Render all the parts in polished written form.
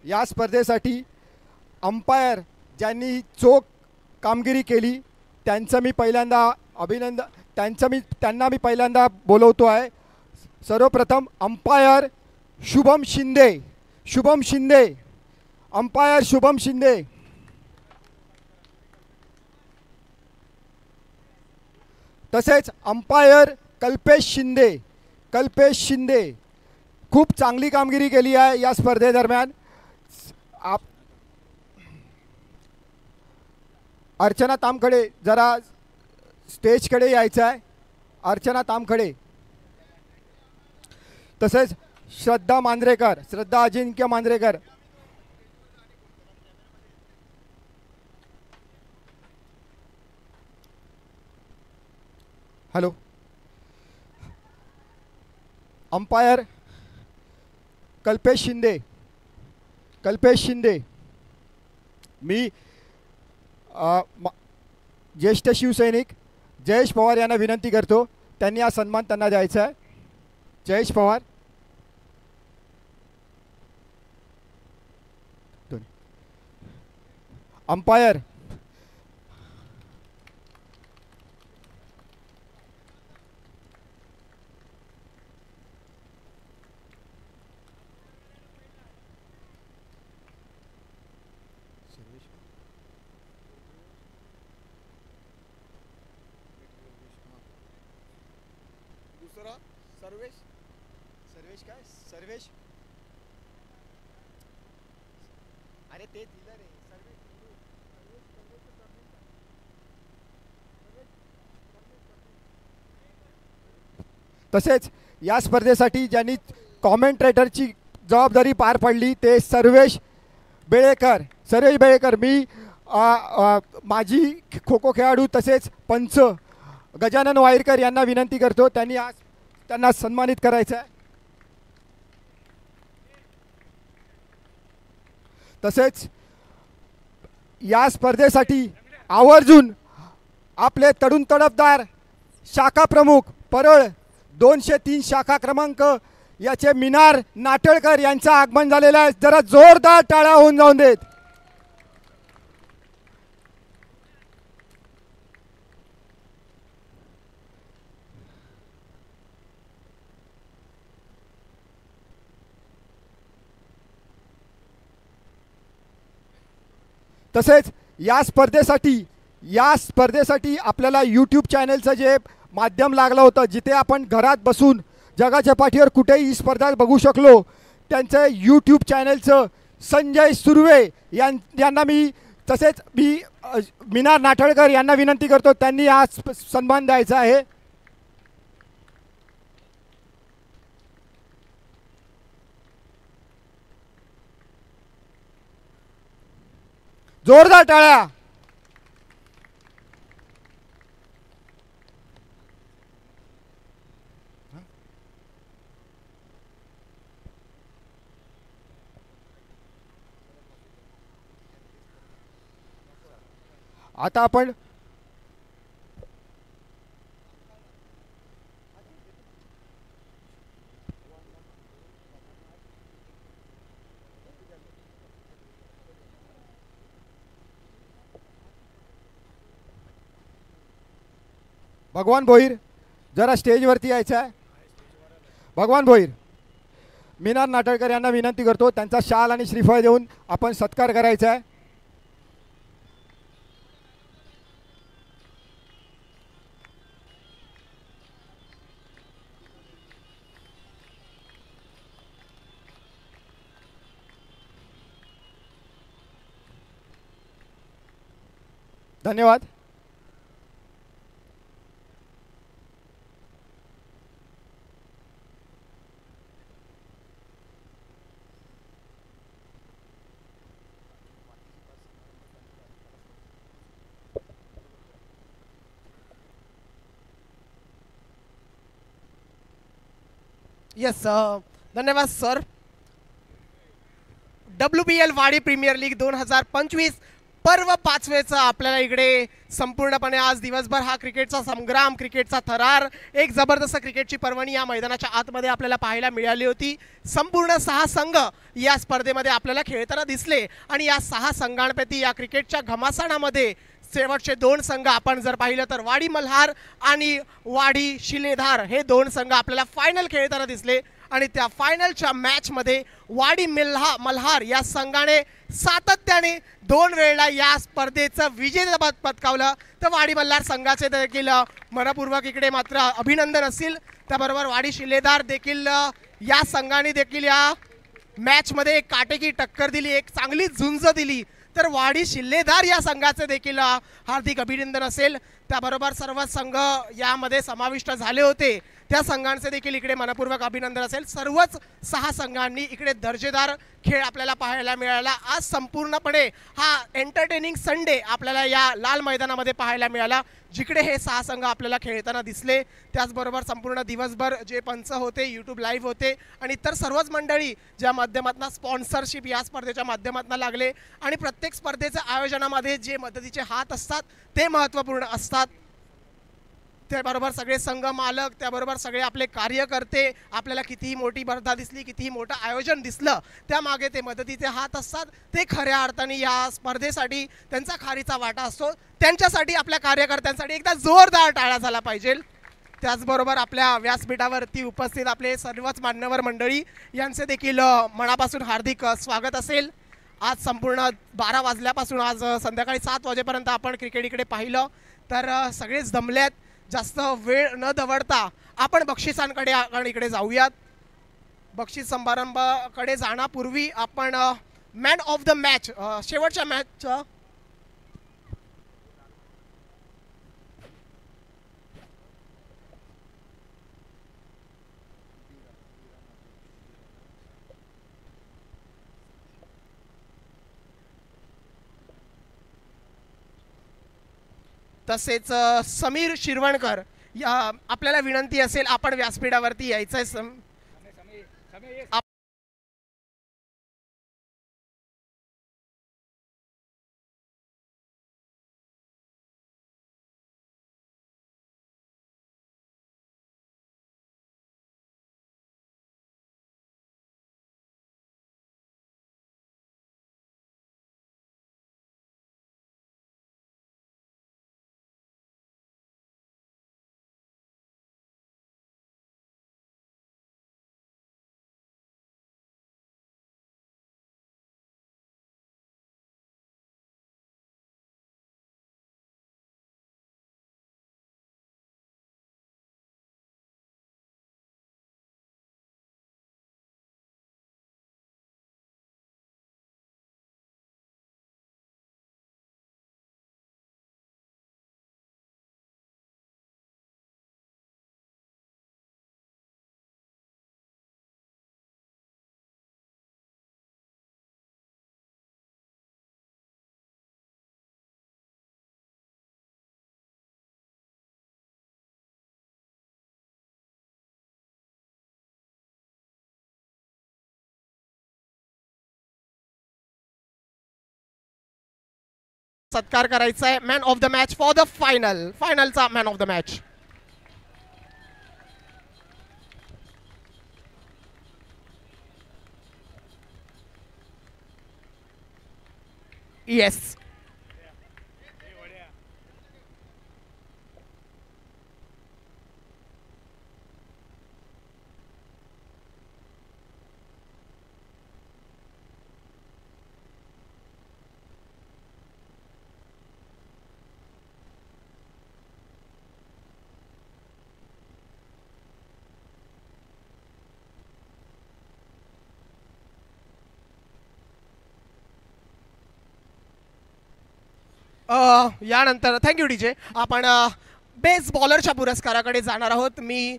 या स्पर्धेसाठी अंपायर ज्यांनी चोख कामगिरी केली त्यांचं मी पहिल्यांदा त्यांना मी पहिल्यांदा बोलवतो आहे. सर्वप्रथम अंपायर शुभम शिंदे अंपायर शुभम शिंदे. तसेच अंपायर कल्पेश शिंदे खूप चांगली कामगिरी केली आहे या स्पर्धेदरम्यान. अर्चना तामखडे जरा स्टेजकडे यायचं आहे. अर्चना तामखडे. तसेच श्रद्धा अजिंक्य मांजरेकर. हॅलो. अंपायर कल्पेश शिंदे. मी ज्येष्ठ शिवसैनिक जयेश पवार यांना विनंती करतो त्यांनी हा सन्मान त्यांना द्यायचा आहे. जयेश पवार. अंपायर सर्वेश अरे ते दिलं रे. तसेच या स्पर्धेसाठी ज्यांनी कॉमेंट्रेटरची जबाबदारी पार पाडली ते सर्वेश बेळेकर. मी माजी खो खो खेळाडू तसेच पंच गजानन वायरकर यांना विनंती करतो त्यांनी आज त्यांना सन्मानित करायचं आहे. तसेच या स्पर्धेसाठी आवर्जून आपले तडून तडफदार शाखा प्रमुख परळ 203 शाखा क्रमांक याचे मिनार नाटळकर यांचं आगमन झालेलं आहे. जरा जोरदार टाळ्या होऊन जाऊन देत. तसेच या स्पर्धेसाठी आपल्याला यूट्यूब चॅनलचं जे माध्यम लागलं होतं जिथे आपण घरात बसून जगाच्या पाठीवर कुठेही ही स्पर्धा बघू शकलो त्यांचं यूट्यूब चॅनलचं संजय सुर्वे यांना मी तसेच मिनार नाटळकर यांना विनंती करतो त्यांनी आज सन्मान द्यायचा आहे. जोरदार टाळ्या. आता आपण भगवान भोईर जरा स्टेजवरती यायचं आहे. भगवान भोईर. मिनार नाटळकर यांना विनंती करतो त्यांचा शाल आणि श्रीफळ देऊन आपण सत्कार करायचा आहे. धन्यवाद. यस धन्यवाद सर. WBL वाडी प्रीमियर लीग 2025 पर्व 5वेचं आपल्याला इकडे संपूर्णपणे आज दिवसभर हा क्रिकेटचा संग्राम, क्रिकेटचा थरार, एक जबरदस्त क्रिकेटची पर्वणी या मैदानाच्या आतमध्ये आपल्याला पाहायला मिळाली होती. संपूर्ण 6 संघ या स्पर्धेमध्ये आपल्याला खेळताना दिसले आणि या 6 संघांपैकी या क्रिकेटच्या घमासाणामध्ये शेवटचे 2 संघ आपण जर पाहिलं तर वाडी मल्हार आणि वाडी शिलेधार हे 2 संघ आपल्याला फायनल खेळताना दिसले आणि त्या फायनलच्या मॅचमध्ये वाडी मल्हार या संघाने सातत्याने 2 वेळा या स्पर्धेचं विजेतेपद पटकावलं. तर वाडी मल्हार संघाचे देखील मनपूर्वक इकडे मात्र अभिनंदन असतील. त्याबरोबर वाडी शिलेदार देखील या संघाने देखील या मॅचमध्ये एक काटेकी टक्कर दिली, एक चांगली झुंज दिली. तर वाडी शिल्लेदार या संघाचे देखील हार्दिक अभिनंदन असेल. त्याबरोबर सर्व संघ यामध्ये समाविष्ट झाले होते त्या संघांचे देखील इकडे मनपूर्वक अभिनंदन असेल. सर्वच 6 संघांनी इकडे दर्जेदार खेळ आपल्याला पाहायला मिळाला. आज संपूर्णपणे हा एंटरटेनिंग संडे आपल्याला या लाल मैदानामध्ये पाहायला मिळाला, जिकडे हे 6 संघ आपल्याला खेळताना दिसले. त्याचबरोबर संपूर्ण दिवसभर जे पंच होते, यूट्यूब लाईव्ह होते आणि इतर सर्वच मंडळी ज्या माध्यमातून स्पॉन्सरशिप या स्पर्धेच्या माध्यमातून लागले आणि प्रत्येक स्पर्धेच्या आयोजनामध्ये जे मदतीचे हात असतात ते महत्त्वपूर्ण असतात. त्याबरोबर सगळे संघ मालक, त्याबरोबर सगळे आपले कार्यकर्ते, आपल्याला कितीही मोठी स्पर्धा दिसली, कितीही मोठं आयोजन दिसलं, त्यामागे ते मदतीचे हात असतात. ते खऱ्या अर्थाने या स्पर्धेसाठी त्यांचा खारीचा वाटा असतो. त्यांच्यासाठी, आपल्या कार्यकर्त्यांसाठी एकदा जोरदार टाळ्या झाला पाहिजे. त्याचबरोबर आपल्या व्यासपीठावरती उपस्थित आपले सर्वच मान्यवर मंडळी यांचे देखील मनापासून हार्दिक स्वागत असेल. आज संपूर्ण 12 वाजल्यापासून आज संध्याकाळी 7 वाजेपर्यंत आपण क्रिकेट इकडे पाहिलं तर सगळेच दमल्यात. जास्त वेळ न दवडता आपण बक्षिसांकडे इकडे जाऊयात. बक्षीस समारंभाकडे जाण्यापूर्वी आपण मॅन ऑफ द मॅच, शेवटच्या मॅचचं तसेच समीर शिरवणकर या आपल्याला विनंती असेल आपण व्यासपीठावरती यायचं आहे. सत्कार करायचा आहे. Man of the match for the फायनलचा man of the match. Yes, यानंतर थँक्यू डीजे. आपण बेस्ट बॉलरच्या पुरस्काराकडे जाणार आहोत. मी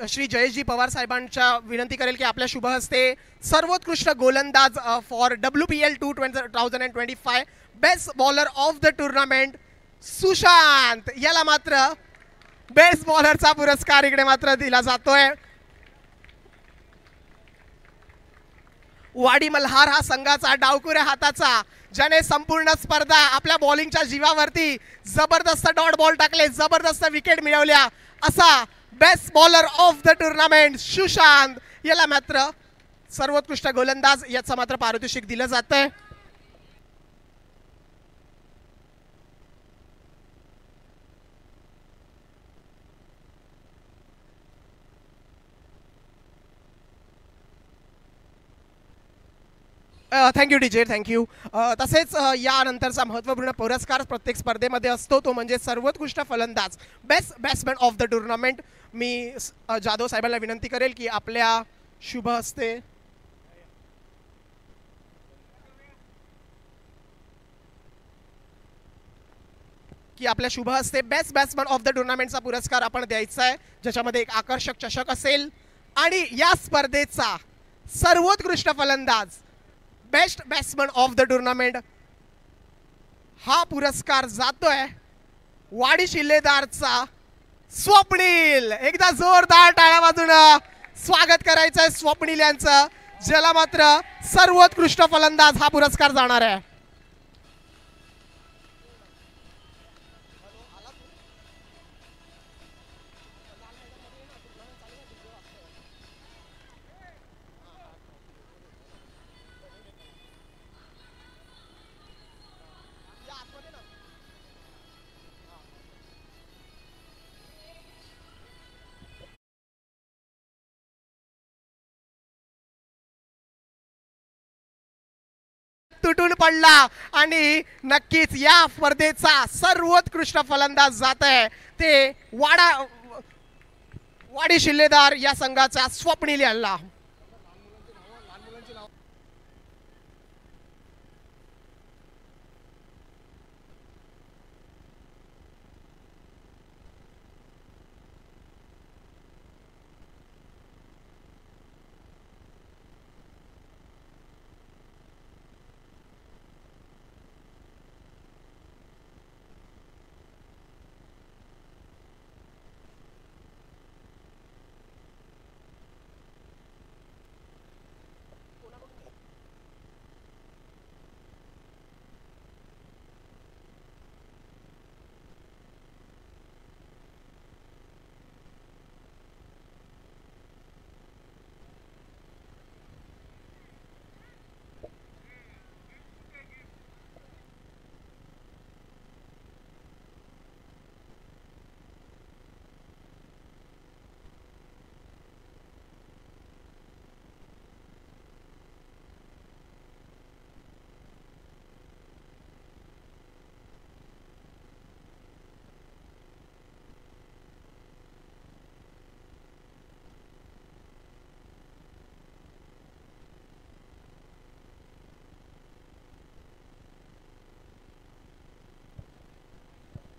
श्री जयेशजी पवार साहेबांच्या विनंती करेल की आपल्या शुभ हस्ते सर्वोत्कृष्ट गोलंदाज for WPL 2025 best bowler of the tournament Sushant याला मात्र बेस्ट बॉलरचा पुरस्कार इकडे मात्र दिला जातोय. वाडी मल्हार हा संघाचा डावकुऱ्या हाताचा, ज्याने संपूर्ण स्पर्धा आपल्या बॉलिंगच्या जीवावरती जबरदस्त डॉट बॉल टाकले, जबरदस्त विकेट मिळवल्या, असा best bowler of the tournament Sushant याला मात्र सर्वोत्कृष्ट गोलंदाज याचं मात्र पारितोषिक दिलं जातंय. Thank you DJ, thank you. तसेच यानंतरचा महत्त्वपूर्ण पुरस्कार प्रत्येक स्पर्धेमध्ये असतो, तो म्हणजे सर्वोत्कृष्ट फलंदाज, best batsman of the tournament. मी जाधव साहेबांना विनंती करेल की आपल्या शुभ हस्ते बेस्ट बॅट्समॅन ऑफ द टुर्नामेंटचा पुरस्कार आपण द्यायचा आहे, ज्याच्यामध्ये एक आकर्षक चषक असेल. आणि या स्पर्धेचा सर्वोत्कृष्ट फलंदाज, best batsman of the tournament, हा पुरस्कार जातोय वाडी शिल्लेदारचा स्वप्नील. एकदा जोरदार टाळ्या वाजून स्वागत करायचंय स्वप्नील यांचं, ज्याला मात्र सर्वोत्कृष्ट फलंदाज हा पुरस्कार जाणार आहे. तुटून पडला आणि नक्कीच या स्पर्धेचा सर्वोत्कृष्ट फलंदाज जात आहे ते वाडी शिल्लेदार या संघाचा स्वप्नील यांना.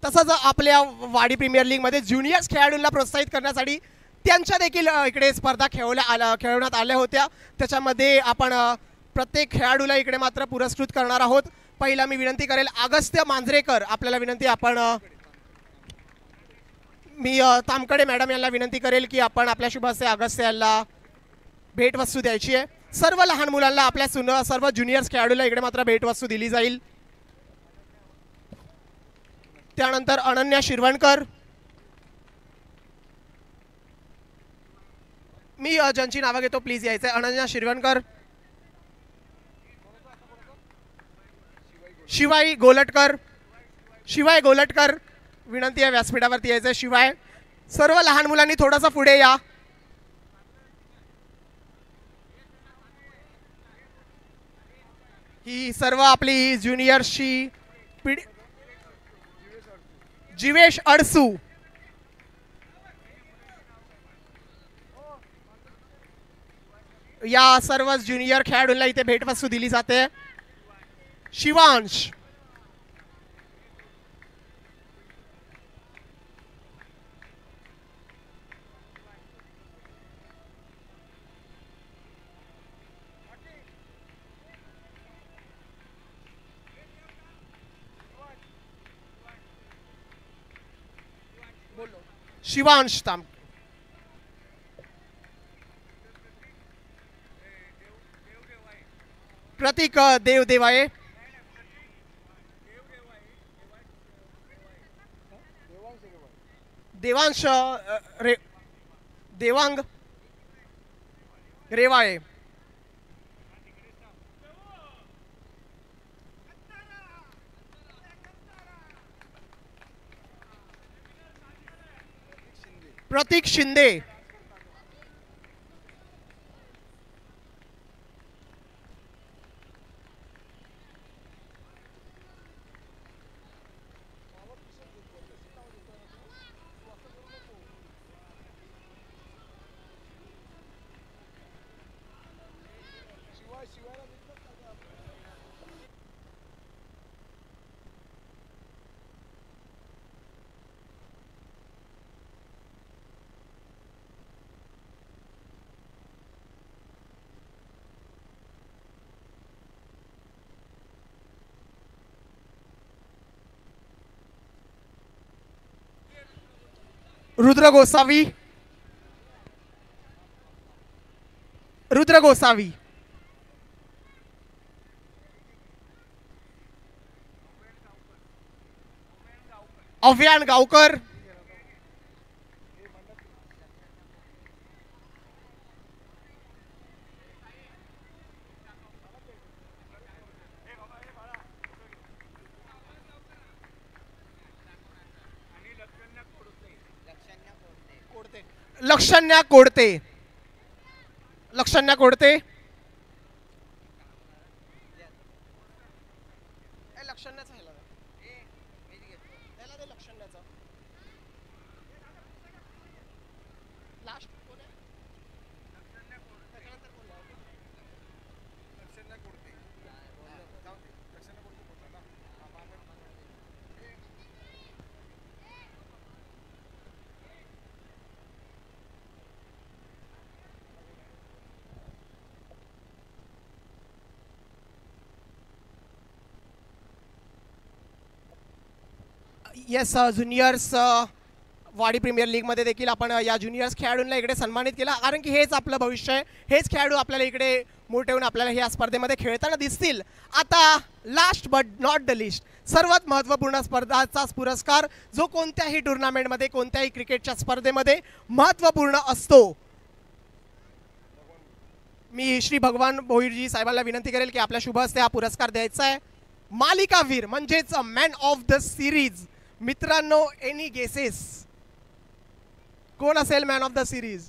तसंच आपल्या वाडी प्रीमियर लीग मध्ये ज्युनियर्स खेळाडूंना प्रोत्साहित करण्यासाठी त्यांच्या देखील इकडे स्पर्धा खेळवण्यात आल्या होत्या. त्याच्यामध्ये आपण प्रत्येक खेळाडूला इकडे मात्र पुरस्कृत करणार आहोत. पहिला मी विनंती करेल अगस्त्य मांजरेकर, आपल्याला विनंती, आपण मी तामकडे मॅडम यांना विनंती करेल की आपण आपल्या शुभ हस्ते अगस्त्य यांना भेटवस्तू द्यायची आहे. सर्व लहान मुलांना, आपल्या सर्व ज्युनियर्स खेळाडूला इकडे मात्र भेटवस्तू दिली जाईल. त्यानंतर अनन्या शिरवणकर, मी ज्यांची नावं घेतो प्लीज यायचं आहे. अनन्या शिरवणकर, शिवाई गोलटकर, विनंती आहे व्यासपीठावरती यायचं. शिवाय सर्व लहान मुलांनी थोडंसं पुढे या. ही सर्व आपली ज्युनियर्सची पिढी. जीवेश अडसू, या सर्व ज्युनियर खेळाडूंना इथे भेटवस्तू दिली जाते. शिवांश, शिवांश ताम, प्रतीक देवदेवाये, देवांश देवांग रेवाळे, प्रतीक शिंदे, रुद्र गोसावी, रुद्र गोसावी, अव्यान गावकर, लक्षण्या कोडते, लक्षण्या कोडते, लक्षण्याचा लास्ट कोण आहे? त्याच्यानंतर कोण आहे? लक्षण्या कोडते. येस ज्युनियर्स वाडी प्रीमियर लीगमध्ये देखील आपण या ज्युनियर्स खेळाडूंना इकडे सन्मानित केला, कारण की हेच आपलं भविष्य आहे. हेच खेळाडू आपल्याला इकडे मोठे होऊन आपल्याला या स्पर्धेमध्ये खेळताना दिसतील. आता last but not the list, सर्वात महत्त्वपूर्ण स्पर्धाचा पुरस्कार जो कोणत्याही टुर्नामेंटमध्ये कोणत्याही क्रिकेटच्या स्पर्धेमध्ये महत्त्वपूर्ण असतो. मी श्री भगवान भोईरजी साहेबांना विनंती करेल की आपल्या शुभ हस्ते हा पुरस्कार द्यायचा आहे. मालिकावीर म्हणजेच मॅन ऑफ द सिरीज. मित्रांनो, एनी गेसेस कोण असेल man of the series?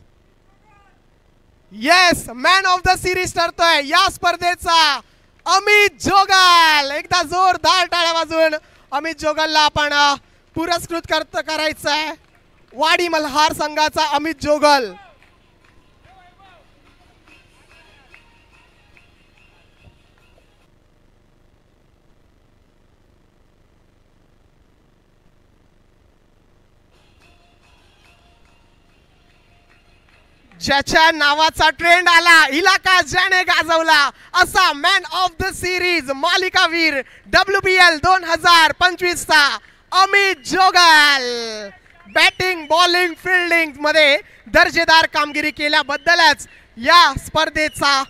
Yes, man of the series ठरतोय या स्पर्धेचा अमित जोगल. एकदा जोरदार टाळ्या वाजवून अमित जोगलला आपण पुरस्कृत करायचं आहे. वाडी मल्हार संघाचा अमित जोगल. ज्याच्या नावाचा ट्रेंड आला, इलाका ज्याने गाजवला, असा मॅन ऑफ द सिरीज मालिकावीर WPL 2025 चा Amit Jogal. Batting, bowling, fielding मध्ये दर्जेदार कामगिरी केल्याबद्दलच या स्पर्धेचा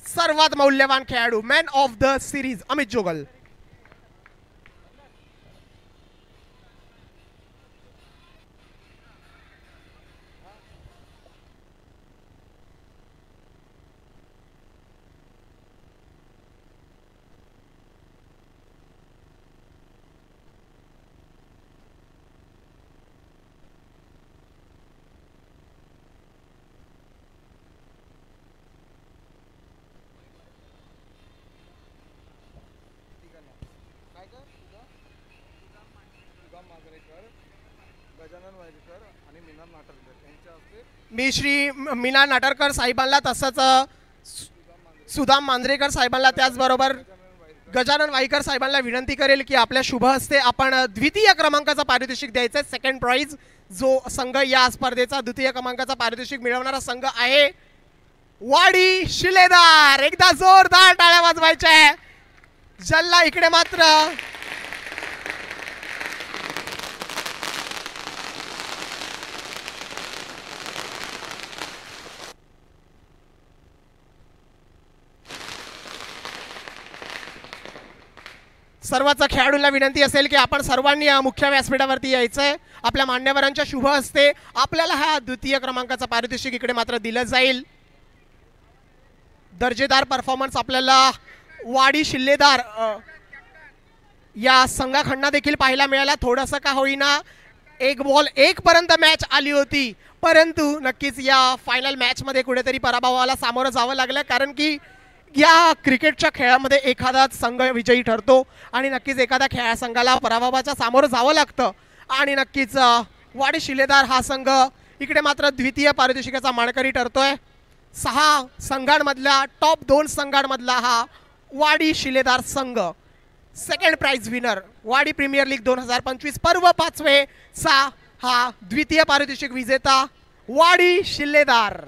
सर्वात मौल्यवान खेळाडू man of the series Amit Jogal. मी श्री मीना नाटरकर साहेबांना, तसंच सुदाम मांजरेकर साहेबांना, त्याचबरोबर गजानन वाईकर साहेबांना विनंती करेल की आपल्या शुभ हस्ते आपण द्वितीय क्रमांकाचा पारितोषिक द्यायचं आहे. सेकंड प्राइज जो संघ या स्पर्धेचा द्वितीय क्रमांकाचा पारितोषिक मिळवणारा संघ आहे वाडी शिलेदार. एकदा जोरदार टाळ्या वाजवायच्या आहे. जल्ला इकडे मात्र सर्वच खेळाडूंना विनंती असेल की आपण सर्वांनी या मुख्य व्यासपीठावरती यायचंय. आपल्या मान्यवरांच्या शुभ हस्ते आपल्याला हा द्वितीय क्रमांकाचा पारितोषिक इकडे मात्र दिलं जाईल. दर्जेदार परफॉर्मन्स आपल्याला वाडी शिल्लेदार या संघाकडनं देखील पाहायला मिळाला. थोडंसं का होईना एक बॉल एक पर्यंत मॅच आली होती, परंतु नक्कीच या फायनल मॅचमध्ये कुठेतरी पराभवाला सामोरं जावं लागलं, कारण की या क्रिकेटच्या खेळामध्ये एखादाच संघ विजयी ठरतो आणि नक्कीच एखाद्या खेळा संघाला पराभवाच्या सामोरं जावं लागतं. आणि नक्कीच वाडी शिलेदार हा संघ इकडे मात्र द्वितीय पारितोषिकाचा मानकरी ठरतोय. 6 संघांमधल्या टॉप 2 संघांमधला हा वाडी शिलेदार संघ सेकंड प्राइज विनर वाडी प्रीमियर लीग 2025 पर्व 5वे चा हा द्वितीय पारितोषिक विजेता वाडी शिलेदार.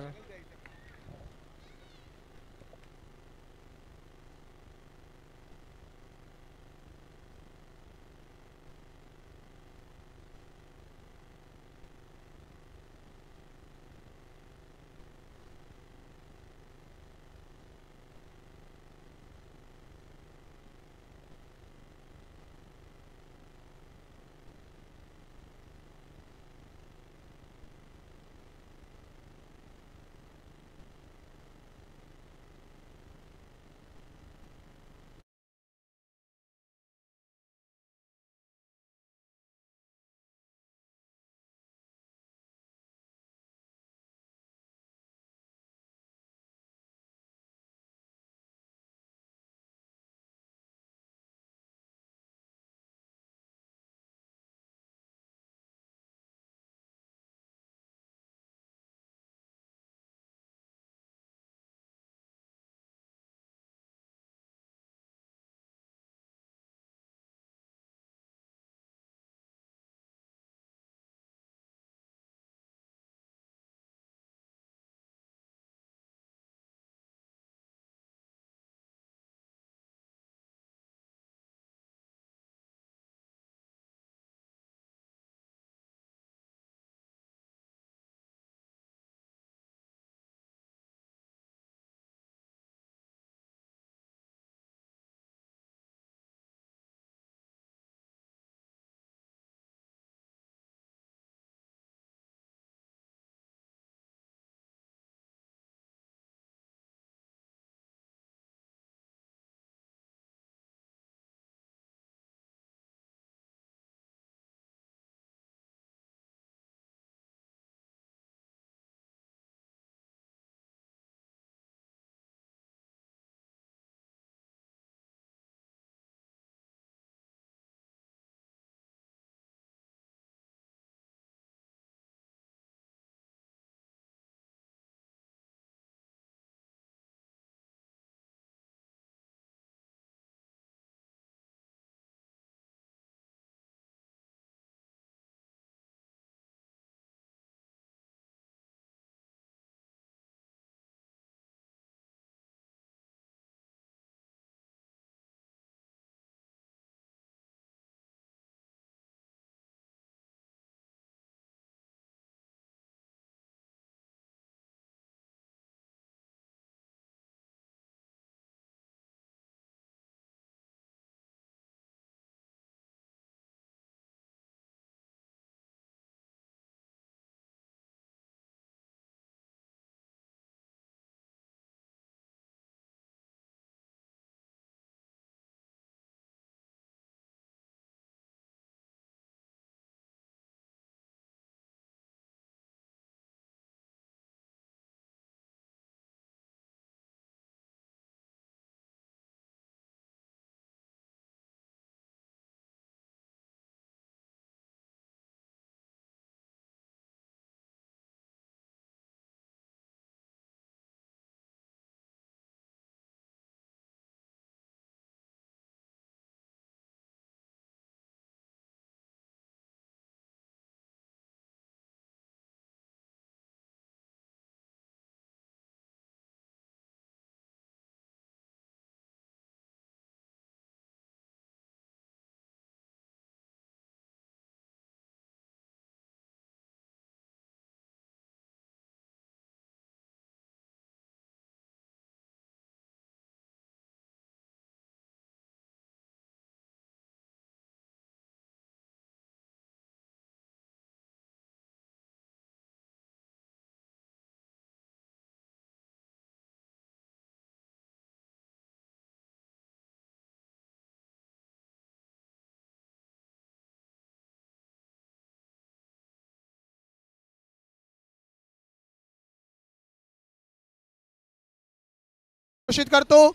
घोषित करतो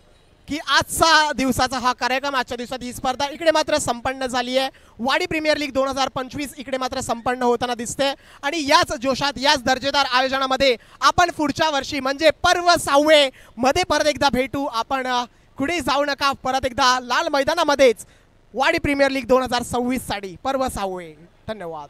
की आजचा दिवसाचा हा कार्यक्रम, आजच्या दिवसात ही स्पर्धा इकडे मात्र संपन्न झाली आहे. वाडी प्रीमियर लीग 2025 इकडे मात्र संपन्न होताना दिसते आणि याच जोशात, याच दर्जेदार आयोजनामध्ये आपण पुढच्या वर्षी म्हणजे पर्व 6 मध्ये परत एकदा भेटू. आपण कुठे जाऊ नका, परत एकदा लाल मैदानामध्येच वाडी प्रीमियर लीग 2026 साठी पर्व 6. धन्यवाद.